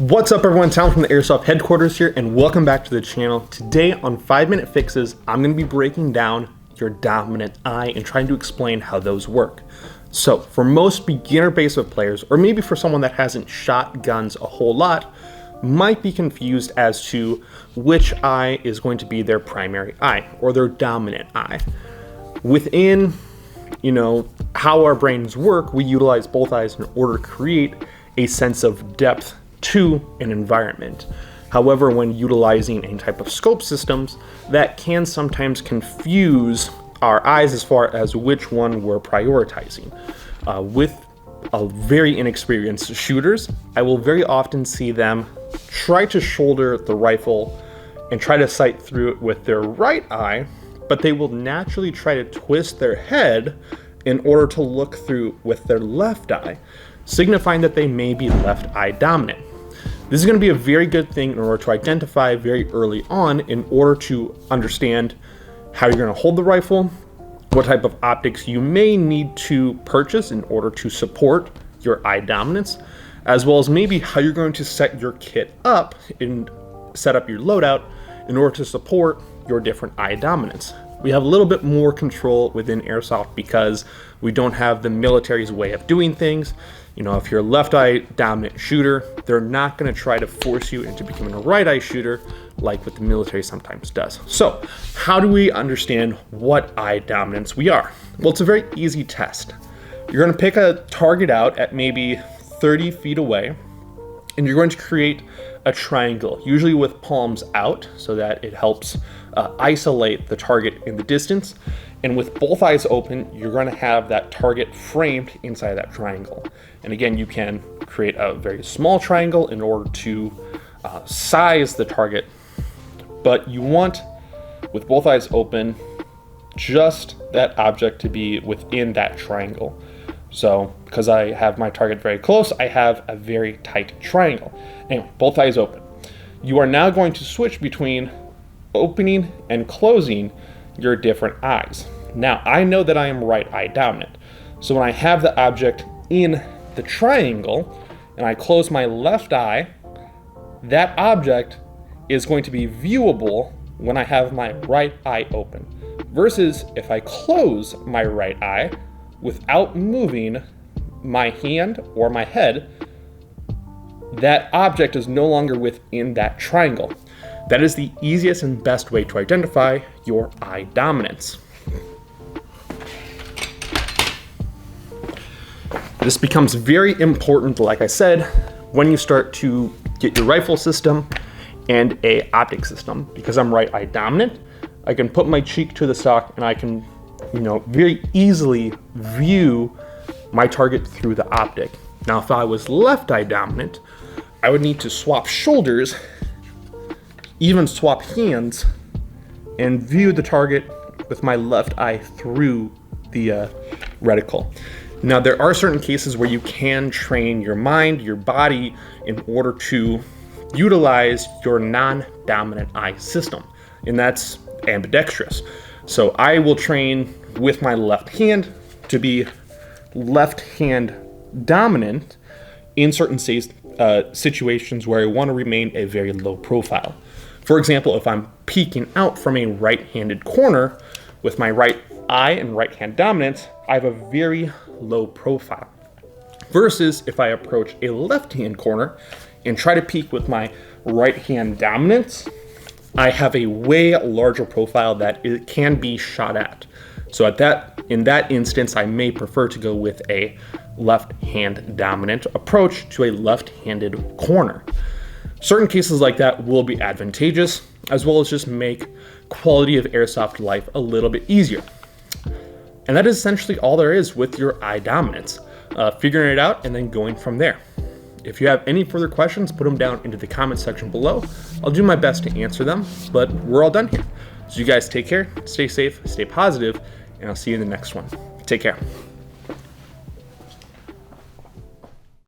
What's up everyone, Tom from the Airsoft headquarters here, and welcome back to the channel. Today on 5-minute fixes, I'm going to be breaking down your dominant eye and trying to explain how those work. So for most beginner basic players, or maybe for someone that hasn't shot guns a whole lot, might be confused as to which eye is going to be their primary eye or their dominant eye. Within, how our brains work, we utilize both eyes in order to create a sense of depth to an environment. However, when utilizing any type of scope systems, that can sometimes confuse our eyes as far as which one we're prioritizing. With very inexperienced shooters, I will very often see them try to shoulder the rifle and try to sight through it with their right eye, but they will naturally try to twist their head in order to look through with their left eye, signifying that they may be left eye dominant. This is going to be a very good thing in order to identify very early on in order to understand how you're going to hold the rifle, what type of optics you may need to purchase in order to support your eye dominance, as well as maybe how you're going to set your kit up and set up your loadout in order to support your different eye dominance. We have a little bit more control within Airsoft because we don't have the military's way of doing things. If you're a left eye dominant shooter, they're not going to try to force you into becoming a right eye shooter like what the military sometimes does. So how do we understand what eye dominance we are? Well, it's a very easy test. You're going to pick a target out at maybe 30 feet away, and you're going to create a triangle, usually with palms out, so that it helps isolate the target in the distance. And with both eyes open, you're going to have that target framed inside that triangle. And again, you can create a very small triangle in order to size the target, but you want, with both eyes open, just that object to be within that triangle. So because I have my target very close, I have a very tight triangle. Anyway, both eyes open. You are now going to switch between opening and closing your different eyes. Now, I know that I am right eye dominant. So when I have the object in the triangle and I close my left eye, that object is going to be viewable when I have my right eye open. Versus if I close my right eye without moving my hand or my head, that object is no longer within that triangle. That is the easiest and best way to identify your eye dominance. This becomes very important, like I said, when you start to get your rifle system and a optic system. Because I'm right eye dominant, I can put my cheek to the stock and I can, very easily view my target through the optic. Now, if I was left eye dominant, I would need to swap shoulders, even swap hands, and view the target with my left eye through the reticle. Now, there are certain cases where you can train your mind, your body, in order to utilize your non-dominant eye system, and that's ambidextrous. So I will train with my left hand to be left hand dominant in certain situations where I want to remain a very low profile. For example, if I'm peeking out from a right-handed corner with my right eye and right hand dominance, I have a very low profile. Versus if I approach a left-hand corner and try to peek with my right hand dominance, I have a way larger profile that it can be shot at. So in that instance, I may prefer to go with a left hand dominant approach to a left-handed corner. Certain cases like that will be advantageous, as well as just make quality of airsoft life a little bit easier. And that is essentially all there is with your eye dominance. Figuring it out and then going from there. If you have any further questions, put them down into the comment section below. I'll do my best to answer them, but we're all done here. So you guys take care, stay safe, stay positive, and I'll see you in the next one. Take care.